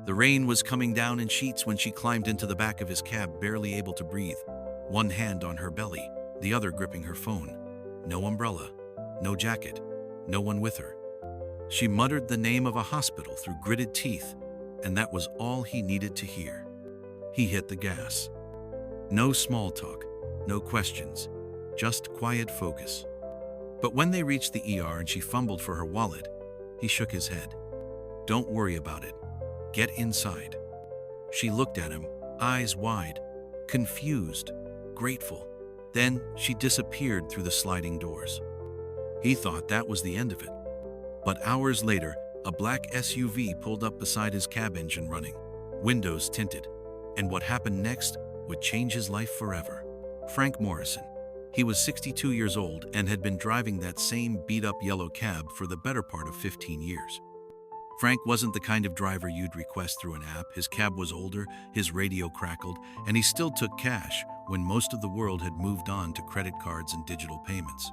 The rain was coming down in sheets when she climbed into the back of his cab, barely able to breathe, one hand on her belly, the other gripping her phone. No umbrella, no jacket, no one with her. She muttered the name of a hospital through gritted teeth, and that was all he needed to hear. He hit the gas. No small talk, no questions, just quiet focus. But when they reached the ER and she fumbled for her wallet, he shook his head. "Don't worry about it. Get inside." She looked at him, eyes wide, confused, grateful. Then she disappeared through the sliding doors. He thought that was the end of it. But hours later, a black SUV pulled up beside his cab, engine running, windows tinted. And what happened next would change his life forever. Frank Morrison. He was 62 years old and had been driving that same beat-up yellow cab for the better part of 15 years. Frank wasn't the kind of driver you'd request through an app. His cab was older, his radio crackled, and he still took cash when most of the world had moved on to credit cards and digital payments.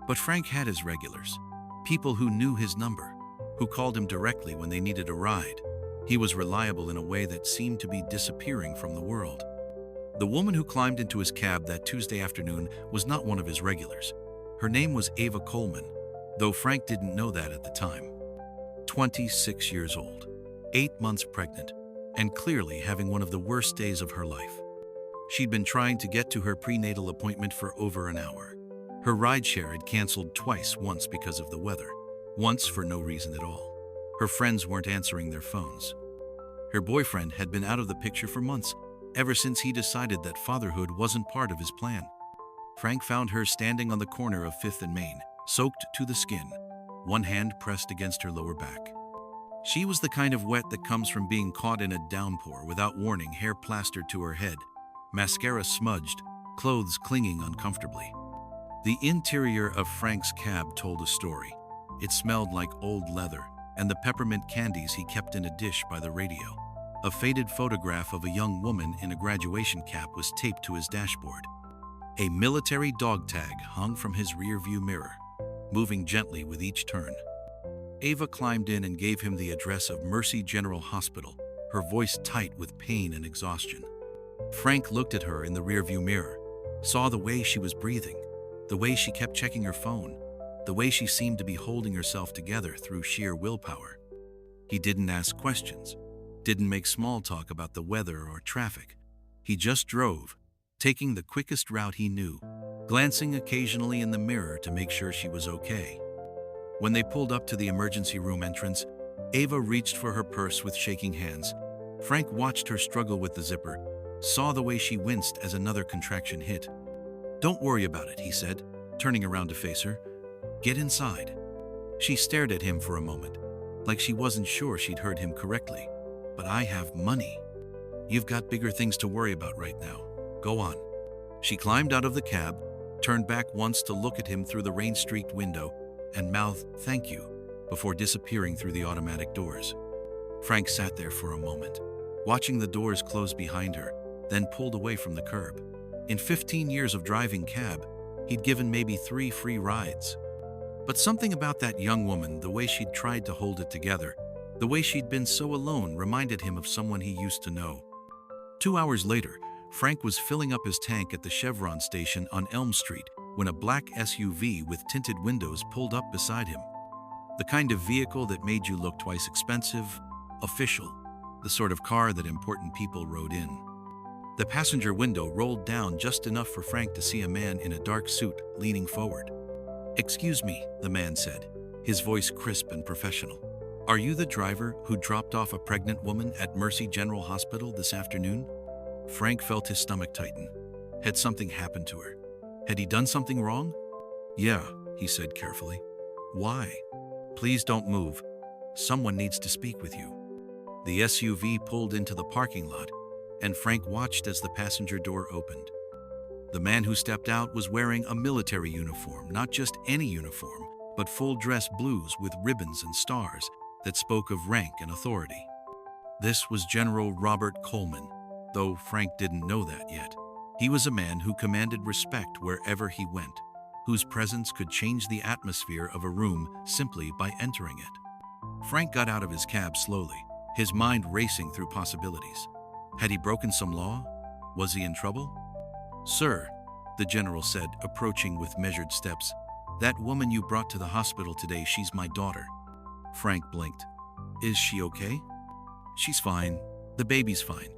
But Frank had his regulars, people who knew his number, who called him directly when they needed a ride. He was reliable in a way that seemed to be disappearing from the world. The woman who climbed into his cab that Tuesday afternoon was not one of his regulars. Her name was Ava Coleman, though Frank didn't know that at the time. 26 years old, 8 months pregnant, and clearly having one of the worst days of her life. She'd been trying to get to her prenatal appointment for over an hour. Her rideshare had canceled twice, once because of the weather, once for no reason at all. Her friends weren't answering their phones. Her boyfriend had been out of the picture for months, ever since he decided that fatherhood wasn't part of his plan. Frank found her standing on the corner of 5th and Main, soaked to the skin, one hand pressed against her lower back. She was the kind of wet that comes from being caught in a downpour without warning, hair plastered to her head, mascara smudged, clothes clinging uncomfortably. The interior of Frank's cab told a story. It smelled like old leather and the peppermint candies he kept in a dish by the radio. A faded photograph of a young woman in a graduation cap was taped to his dashboard. A military dog tag hung from his rearview mirror, moving gently with each turn. Ava climbed in and gave him the address of Mercy General Hospital, her voice tight with pain and exhaustion. Frank looked at her in the rearview mirror, saw the way she was breathing, the way she kept checking her phone, the way she seemed to be holding herself together through sheer willpower. He didn't ask questions, didn't make small talk about the weather or traffic. He just drove, taking the quickest route he knew, glancing occasionally in the mirror to make sure she was okay. When they pulled up to the emergency room entrance, Ava reached for her purse with shaking hands. Frank watched her struggle with the zipper, saw the way she winced as another contraction hit. "Don't worry about it," he said, turning around to face her. "Get inside." She stared at him for a moment, like she wasn't sure she'd heard him correctly. "But I have money." "You've got bigger things to worry about right now. Go on." She climbed out of the cab, turned back once to look at him through the rain-streaked window, and mouthed "thank you" before disappearing through the automatic doors. Frank sat there for a moment, watching the doors close behind her, then pulled away from the curb. In 15 years of driving cab, he'd given maybe 3 free rides. But something about that young woman, the way she'd tried to hold it together, the way she'd been so alone, reminded him of someone he used to know. 2 hours later, Frank was filling up his tank at the Chevron station on Elm Street when a black SUV with tinted windows pulled up beside him. The kind of vehicle that made you look twice expensive, official, the sort of car that important people rode in. The passenger window rolled down just enough for Frank to see a man in a dark suit leaning forward. "Excuse me," the man said, his voice crisp and professional. "Are you the driver who dropped off a pregnant woman at Mercy General Hospital this afternoon?" Frank felt his stomach tighten. Had something happened to her? Had he done something wrong? "Yeah," he said carefully. "Why?" "Please don't move. Someone needs to speak with you." The SUV pulled into the parking lot, and Frank watched as the passenger door opened. The man who stepped out was wearing a military uniform, not just any uniform, but full-dress blues with ribbons and stars that spoke of rank and authority. This was General Robert Coleman, though Frank didn't know that yet. He was a man who commanded respect wherever he went, whose presence could change the atmosphere of a room simply by entering it. Frank got out of his cab slowly, his mind racing through possibilities. Had he broken some law? Was he in trouble? "Sir," the general said, approaching with measured steps, "that woman you brought to the hospital today, she's my daughter." Frank blinked. "Is she okay?" "She's fine. The baby's fine.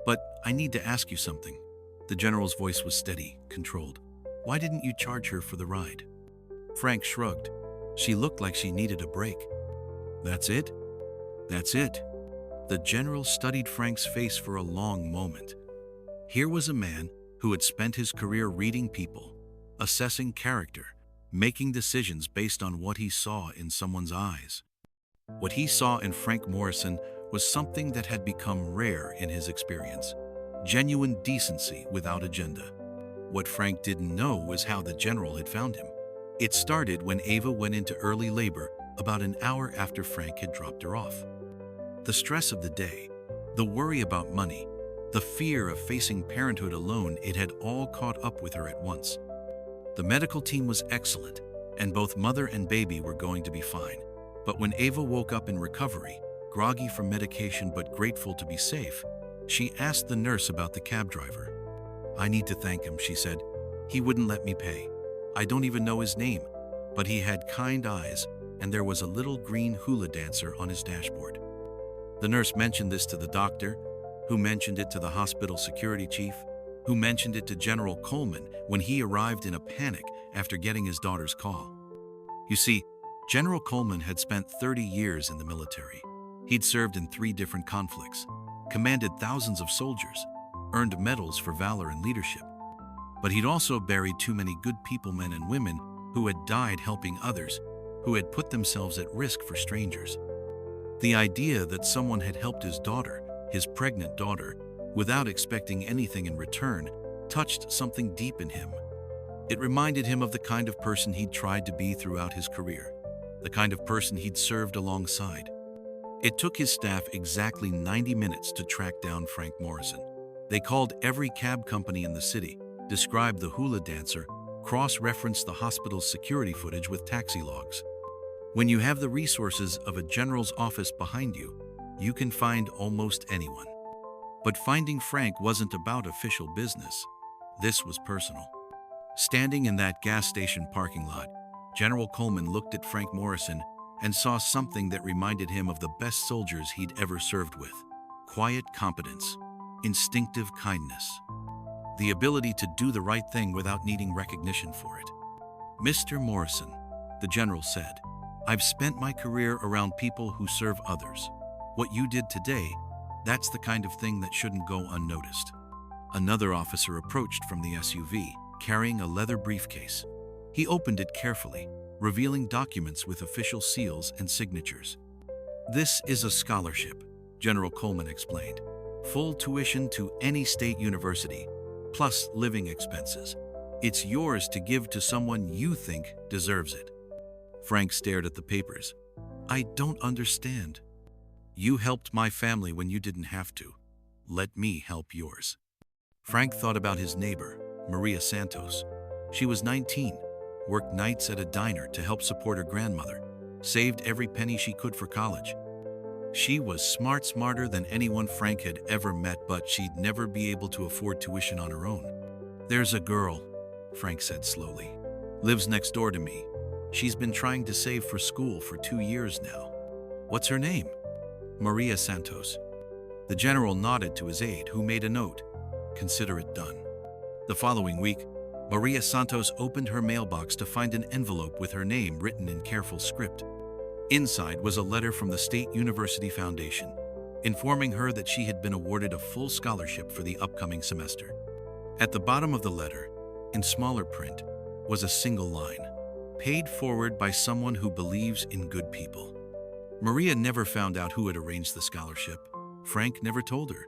But I need to ask you something." The general's voice was steady, controlled. "Why didn't you charge her for the ride?" Frank shrugged. "She looked like she needed a break." "That's it?" "That's it." The general studied Frank's face for a long moment. Here was a man who had spent his career reading people, assessing character, making decisions based on what he saw in someone's eyes. What he saw in Frank Morrison was something that had become rare in his experience: genuine decency without agenda. What Frank didn't know was how the general had found him. It started when Ava went into early labor about an hour after Frank had dropped her off. The stress of the day, the worry about money, the fear of facing parenthood alone, it had all caught up with her at once. The medical team was excellent, and both mother and baby were going to be fine. But when Ava woke up in recovery, groggy from medication but grateful to be safe, she asked the nurse about the cab driver. "I need to thank him," she said. "He wouldn't let me pay. I don't even know his name, but he had kind eyes, and there was a little green hula dancer on his dashboard." The nurse mentioned this to the doctor, who mentioned it to the hospital security chief, who mentioned it to General Coleman when he arrived in a panic after getting his daughter's call. You see, General Coleman had spent 30 years in the military. He'd served in 3 different conflicts, commanded thousands of soldiers, earned medals for valor and leadership. But he'd also buried too many good people, men and women, who had died helping others, who had put themselves at risk for strangers. The idea that someone had helped his daughter, his pregnant daughter, without expecting anything in return, touched something deep in him. It reminded him of the kind of person he'd tried to be throughout his career, the kind of person he'd served alongside. It took his staff exactly 90 minutes to track down Frank Morrison. They called every cab company in the city, described the hula dancer, cross-referenced the hospital's security footage with taxi logs. When you have the resources of a general's office behind you, you can find almost anyone. But finding Frank wasn't about official business. This was personal. Standing in that gas station parking lot, General Coleman looked at Frank Morrison and saw something that reminded him of the best soldiers he'd ever served with: quiet competence, instinctive kindness, the ability to do the right thing without needing recognition for it. "Mr. Morrison," the general said, "I've spent my career around people who serve others. What you did today, that's the kind of thing that shouldn't go unnoticed." Another officer approached from the SUV, carrying a leather briefcase. He opened it carefully, revealing documents with official seals and signatures. "This is a scholarship," General Coleman explained. "Full tuition to any state university, plus living expenses. It's yours to give to someone you think deserves it." Frank stared at the papers. "I don't understand." "You helped my family when you didn't have to. Let me help yours." Frank thought about his neighbor, Maria Santos. She was 19, worked nights at a diner to help support her grandmother, saved every penny she could for college. She was smarter than anyone Frank had ever met, but she'd never be able to afford tuition on her own. "There's a girl," Frank said slowly. "Lives next door to me. She's been trying to save for school for 2 years now." "What's her name?" "Maria Santos." The general nodded to his aide, who made a note. "Consider it done." The following week, Maria Santos opened her mailbox to find an envelope with her name written in careful script. Inside was a letter from the State University Foundation, informing her that she had been awarded a full scholarship for the upcoming semester. At the bottom of the letter, in smaller print, was a single line: "Paid forward by someone who believes in good people." Maria never found out who had arranged the scholarship. Frank never told her.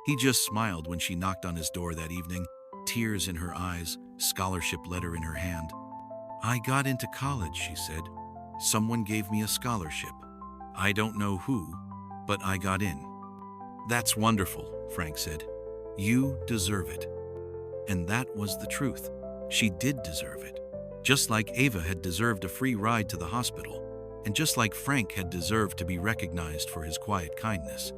He just smiled when she knocked on his door that evening, tears in her eyes, scholarship letter in her hand. "I got into college," she said. "Someone gave me a scholarship. I don't know who, but I got in." "That's wonderful," Frank said. "You deserve it." And that was the truth. She did deserve it. Just like Ava had deserved a free ride to the hospital, and just like Frank had deserved to be recognized for his quiet kindness.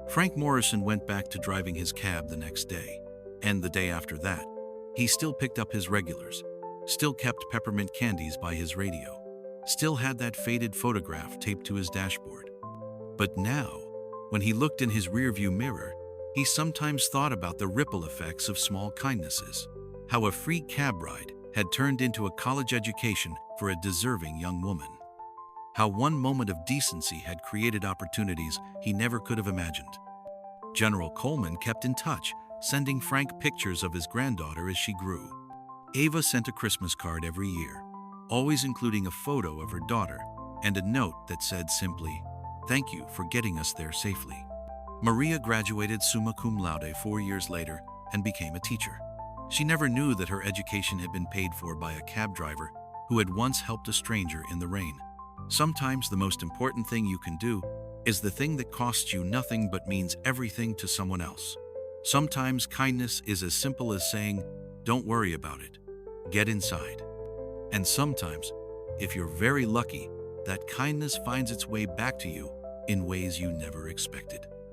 Frank Morrison went back to driving his cab the next day, and the day after that. He still picked up his regulars, still kept peppermint candies by his radio, still had that faded photograph taped to his dashboard. But now, when he looked in his rearview mirror, he sometimes thought about the ripple effects of small kindnesses, how a free cab ride had turned into a college education for a deserving young woman, how one moment of decency had created opportunities he never could have imagined. General Coleman kept in touch, sending Frank pictures of his granddaughter as she grew. Ava sent a Christmas card every year, always including a photo of her daughter and a note that said simply, "Thank you for getting us there safely." Maria graduated summa cum laude 4 years later and became a teacher. She never knew that her education had been paid for by a cab driver who had once helped a stranger in the rain. Sometimes the most important thing you can do is the thing that costs you nothing but means everything to someone else. Sometimes kindness is as simple as saying, "Don't worry about it. Get inside." And sometimes, if you're very lucky, that kindness finds its way back to you in ways you never expected.